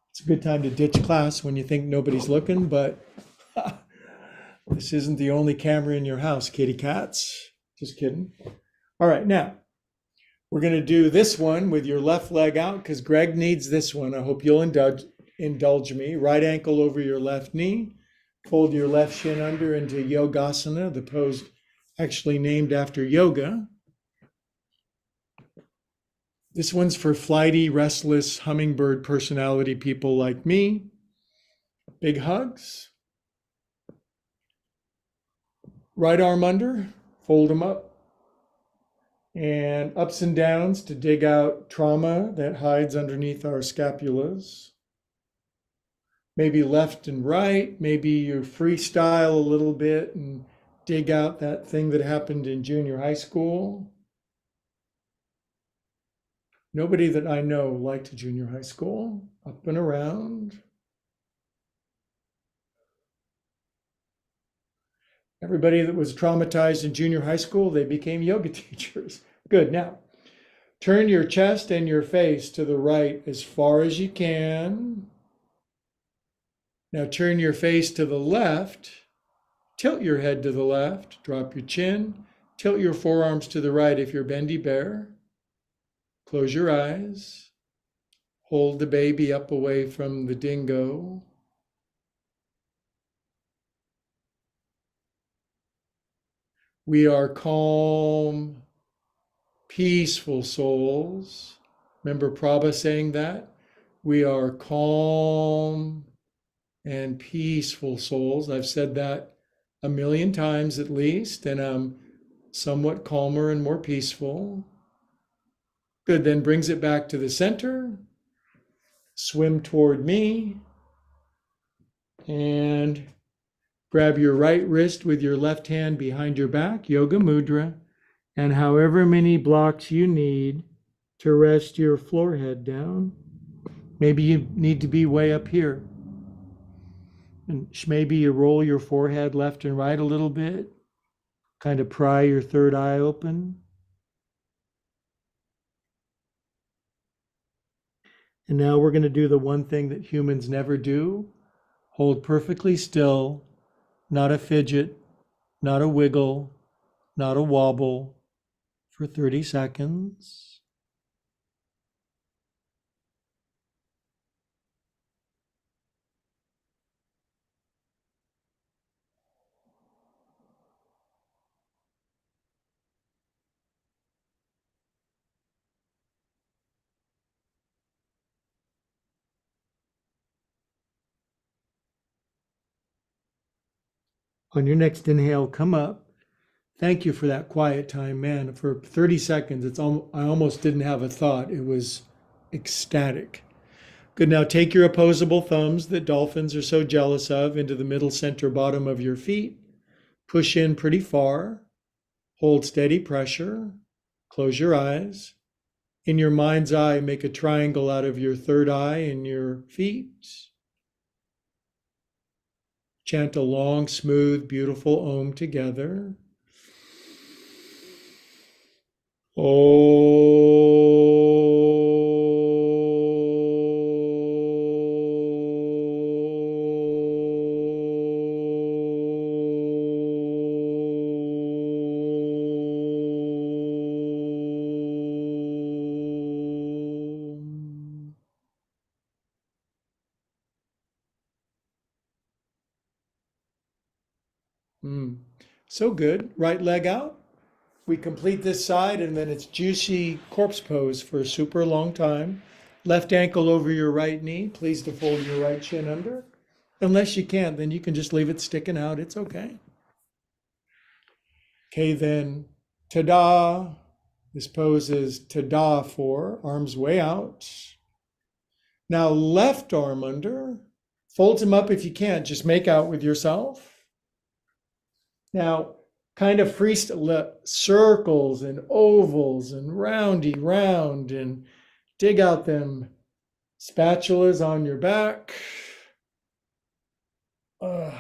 S1: it's a good time to ditch class when you think nobody's looking, but this isn't the only camera in your house, kitty cats. Just kidding. All right, now we're going to do this one with your left leg out because Greg needs this one. I hope you'll indulge me. Right ankle over your left knee. Fold your left shin under into Yogasana, the pose actually named after yoga. This one's for flighty, restless, hummingbird personality people like me. Big hugs. Right arm under, fold them up. And ups and downs to dig out trauma that hides underneath our scapulas. Maybe left and right, maybe you freestyle a little bit and dig out that thing that happened in junior high school. Nobody that I know liked junior high school. Up and around. Everybody that was traumatized in junior high school, they became yoga teachers. Good. Now, turn your chest and your face to the right as far as you can. Now turn your face to the left. Tilt your head to the left. Drop your chin. Tilt your forearms to the right if you're bendy bear. Close your eyes. Hold the baby up away from the dingo. We are calm, peaceful souls. Remember Prabhupada saying that? We are calm and peaceful souls. I've said that a million times at least, and I'm somewhat calmer and more peaceful. Good, then brings it back to the center. Swim toward me. And grab your right wrist with your left hand behind your back, Yoga Mudra, and however many blocks you need to rest your forehead down. Maybe you need to be way up here. And maybe you roll your forehead left and right a little bit, kind of pry your third eye open. And now we're going to do the one thing that humans never do. Hold perfectly still, not a fidget, not a wiggle, not a wobble, for 30 seconds. On your next inhale, come up. Thank you for that quiet time, man. For 30 seconds, I almost didn't have a thought. It was ecstatic. Good, now take your opposable thumbs that dolphins are so jealous of into the middle center bottom of your feet. Push in pretty far. Hold steady pressure. Close your eyes. In your mind's eye, make a triangle out of your third eye and your feet. Chant a long, smooth, beautiful Om together. So good. Right leg out. We complete this side and then it's juicy corpse pose for a super long time. Left ankle over your right knee. Please to fold your right shin under. Unless you can't, then you can just leave it sticking out. It's okay. Okay, then ta-da. This pose is ta-da for arms way out. Now left arm under. Fold them up if you can't. Just make out with yourself. Now, kind of freestyle circles and ovals and roundy round and dig out them spatulas on your back. I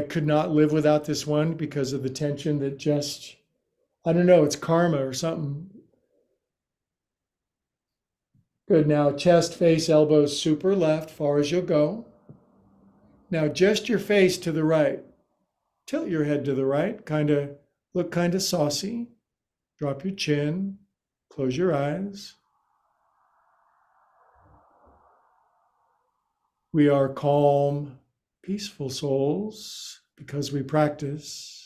S1: could not live without this one because of the tension that just I don't know, it's karma or something. Good. Now, chest, face, elbows, super left, far as you'll go. Now, just your face to the right. Tilt your head to the right, look kind of saucy. Drop your chin, close your eyes. We are calm, peaceful souls because we practice.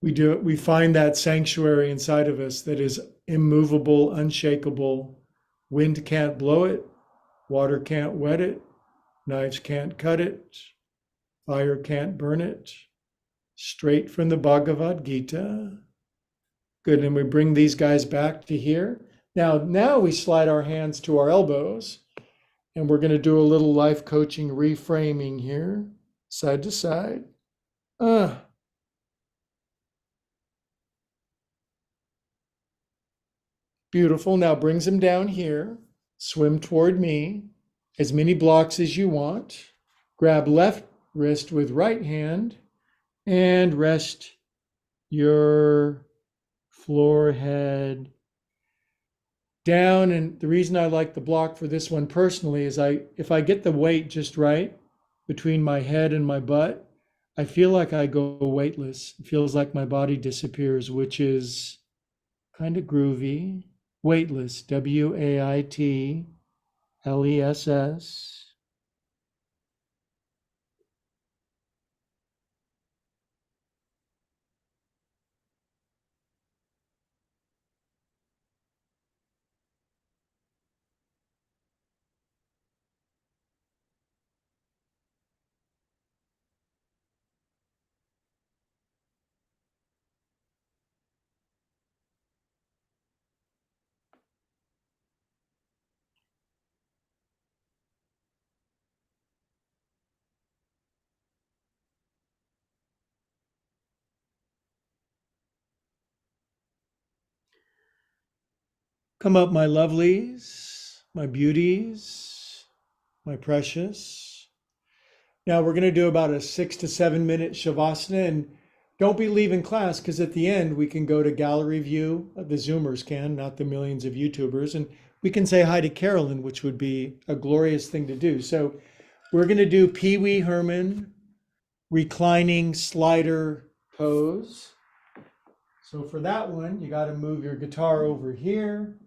S1: We find that sanctuary inside of us that is immovable, unshakable. Wind can't blow it, water can't wet it, knives can't cut it, fire can't burn it. Straight from the Bhagavad Gita. Good, and we bring these guys back to here. Now we slide our hands to our elbows, and we're going to do a little life coaching reframing here, side to side. Beautiful. Now brings them down here. Swim toward me. As many blocks as you want. Grab left wrist with right hand and rest your forehead down. And the reason I like the block for this one personally is if I get the weight just right between my head and my butt, I feel like I go weightless. It feels like my body disappears, which is kind of groovy. Weightless, WAITLESS. Come up, my lovelies, my beauties, my precious. Now we're going to do about a 6 to 7 minute Shavasana, and don't be leaving class because at the end we can go to gallery view. The Zoomers can, not the millions of YouTubers, and we can say hi to Carolyn, which would be a glorious thing to do. So we're going to do Pee Wee Herman reclining slider pose. So for that one, you got to move your guitar over here.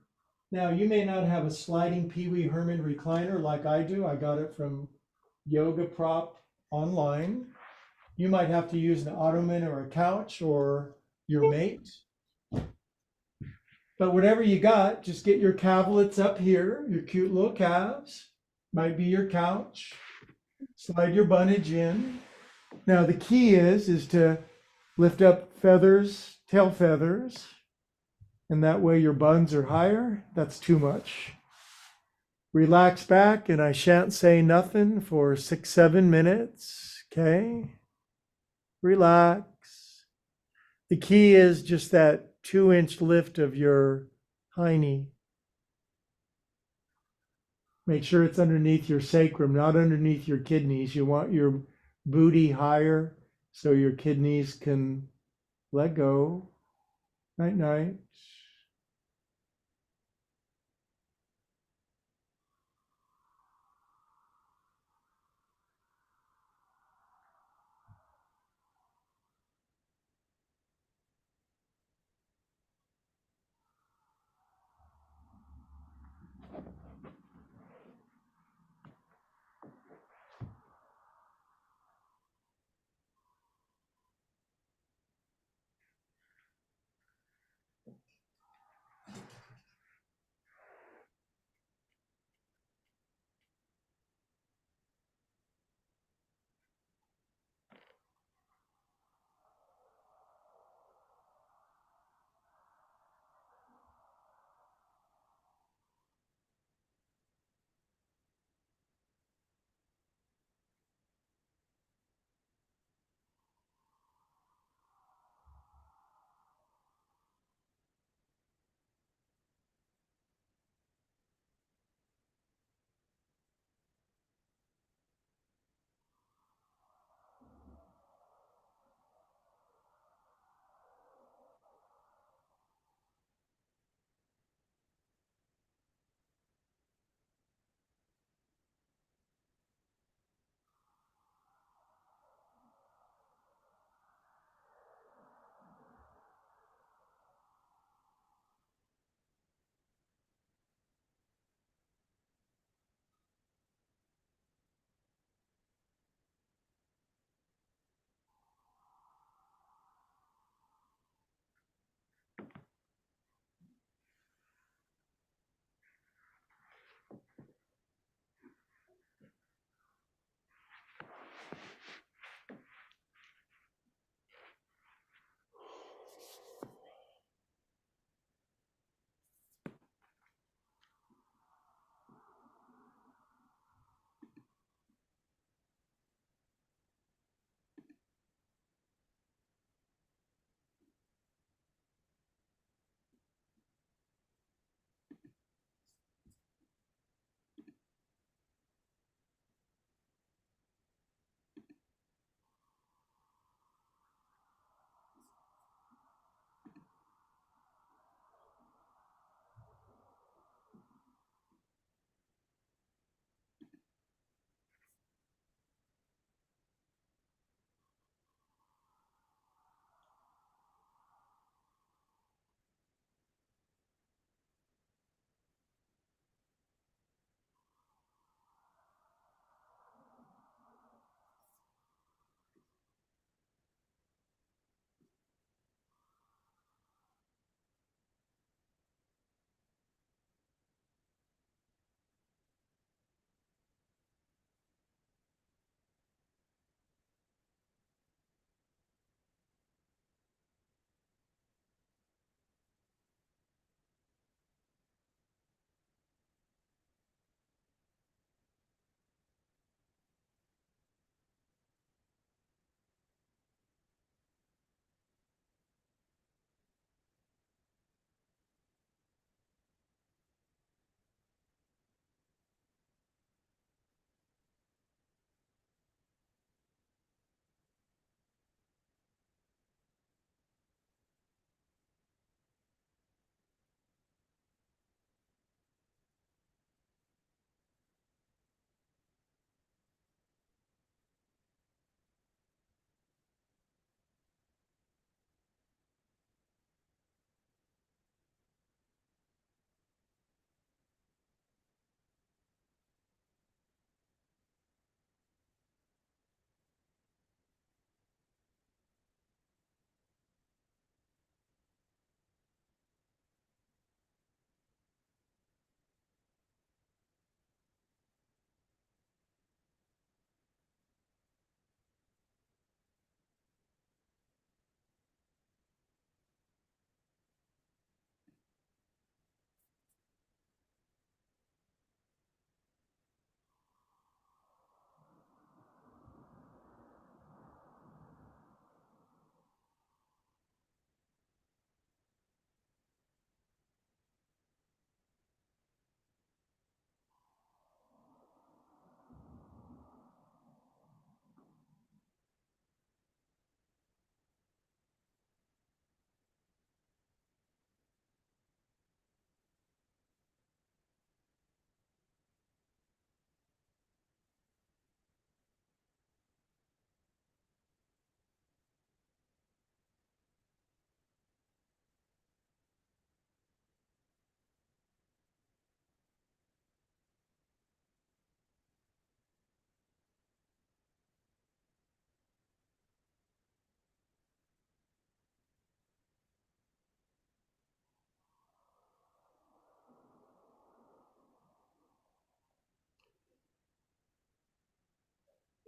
S1: Now, you may not have a sliding Pee Wee Herman recliner like I do. I got it from Yoga Prop online. You might have to use an ottoman or a couch or your mate. But whatever you got, just get your calvelets up here, your cute little calves. Might be your couch. Slide your bunnage in. Now the key is to lift up feathers, tail feathers, and that way your buns are higher. That's too much. Relax back, and I shan't say nothing for 6, 7 minutes. Okay? Relax. The key is just that 2-inch lift of your hiney. Make sure it's underneath your sacrum, not underneath your kidneys. You want your booty higher so your kidneys can let go. Night, night.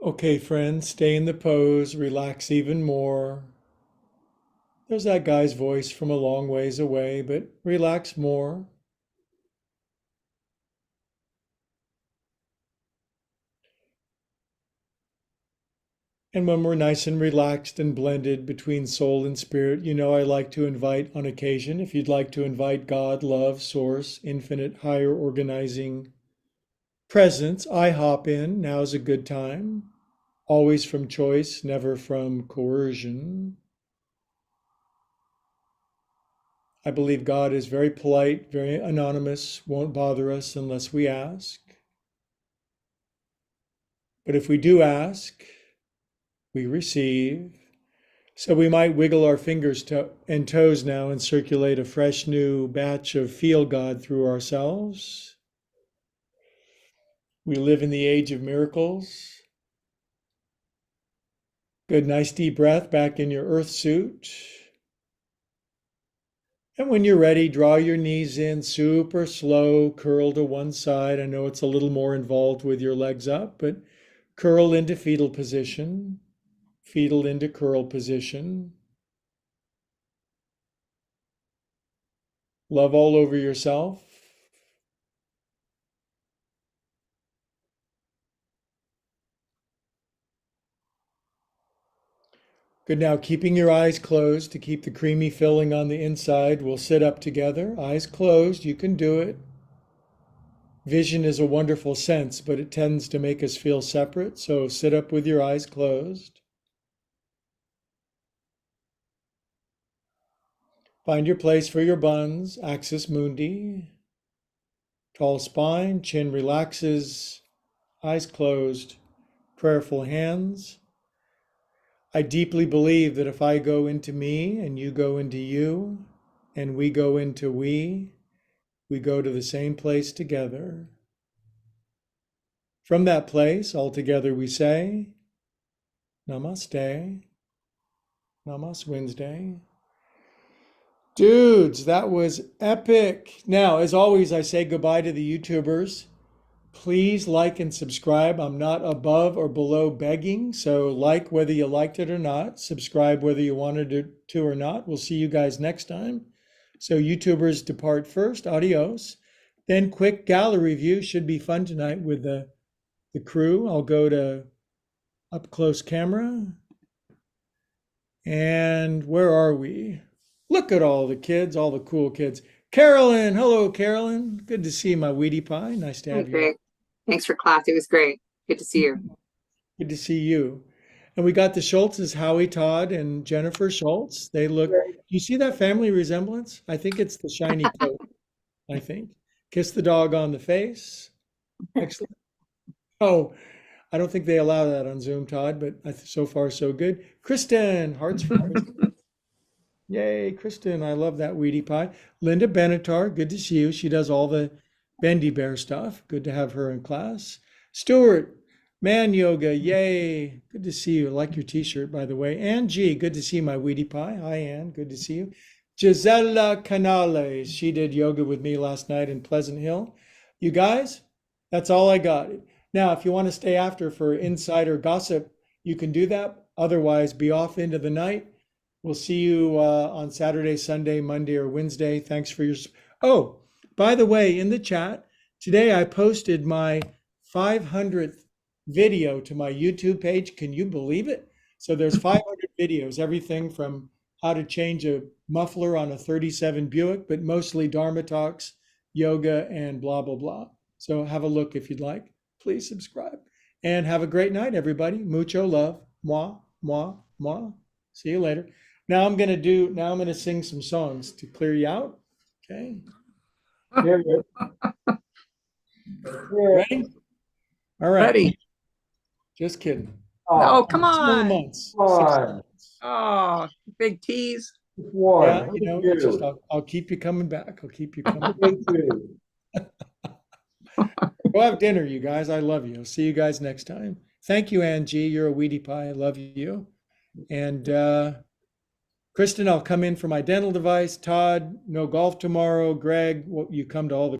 S1: Okay, friends, stay in the pose, relax even more. There's that guy's voice from a long ways away, but relax more. And when we're nice and relaxed and blended between soul and spirit, I like to invite on occasion, if you'd like to invite God, love, source, infinite, higher organizing presence, I hop in. Now's a good time. Always from choice, never from coercion. I believe God is very polite, very anonymous, won't bother us unless we ask. But if we do ask, we receive. So we might wiggle our fingers and toes now and circulate a fresh new batch of feel God through ourselves. We live in the age of miracles. Good, nice deep breath back in your earth suit. And when you're ready, draw your knees in super slow, curl to one side. I know it's a little more involved with your legs up, but curl into fetal position, fetal into curl position. Love all over yourself. Good. Now, keeping your eyes closed to keep the creamy filling on the inside, we'll sit up together. Eyes closed. You can do it. Vision is a wonderful sense, but it tends to make us feel separate. So sit up with your eyes closed. Find your place for your buns, axis mundi. Tall spine, chin relaxes, eyes closed, prayerful hands. I deeply believe that if I go into me and you go into you and we go into we go to the same place together. From that place, all together we say, Namaste, Namaste Wednesday. Dudes, that was epic. Now, as always, I say goodbye to the YouTubers. Please like and subscribe. I'm not above or below begging. So like whether you liked it or not, subscribe whether you wanted to or not. We'll see you guys next time. So YouTubers depart first. Adios. Then quick gala review. Should be fun tonight with the crew. I'll go to up close camera. And where are we? Look at all the kids, all the cool kids. Carolyn, hello, Carolyn. Good to see you, my Wheatie Pie. Nice to
S2: Hey,
S1: have you.
S2: Greg. Thanks for class. It was great. Good to see you.
S1: Good to see you. And we got the Schultzes, Howie Todd and Jennifer Schultz. They look, do you see that family resemblance? I think it's the shiny coat, I think. Kiss the dog on the face. Excellent. Oh, I don't think they allow that on Zoom, Todd, but so far so good. Kristen, hearts for Kristen. Yay, Kristen, I love that Wheatie Pie. Linda Benatar, good to see you. She does all the Bendy Bear stuff. Good to have her in class. Stuart, man yoga, yay. Good to see you. I like your t-shirt, by the way. Ann G, good to see you, my Wheatie Pie. Hi, Ann, good to see you. Gisela Canales, she did yoga with me last night in Pleasant Hill. You guys, that's all I got. Now, if you want to stay after for insider gossip, you can do that. Otherwise, be off into the night. We'll see you on Saturday, Sunday, Monday, or Wednesday. Thanks for your. Oh, by the way, in the chat, today I posted my 500th video to my YouTube page. Can you believe it? So there's 500 videos, everything from how to change a muffler on a 37 Buick, but mostly Dharma talks, yoga, and blah, blah, blah. So have a look if you'd like. Please subscribe. And have a great night, everybody. Mucho love. Moi, moi, moi. See you later. Now I'm gonna sing some songs to clear you out. Okay.
S3: Here, here.
S1: Ready? All right.
S2: Ready.
S1: Just kidding.
S2: Oh, come
S1: 6 more
S2: on.
S1: months.
S3: Come
S1: 6
S3: on.
S1: months.
S2: Oh, big tease.
S3: One.
S1: Yeah,
S3: Thank
S1: it's just
S3: you.
S1: I'll keep you coming back. I'll keep you coming.
S3: Thank you.
S1: Go have dinner, you guys. I love you. I'll see you guys next time. Thank you, Angie. You're a Wheatie Pie. I love you. And Kristen, I'll come in for my dental device. Todd, no golf tomorrow. Greg, you come to all the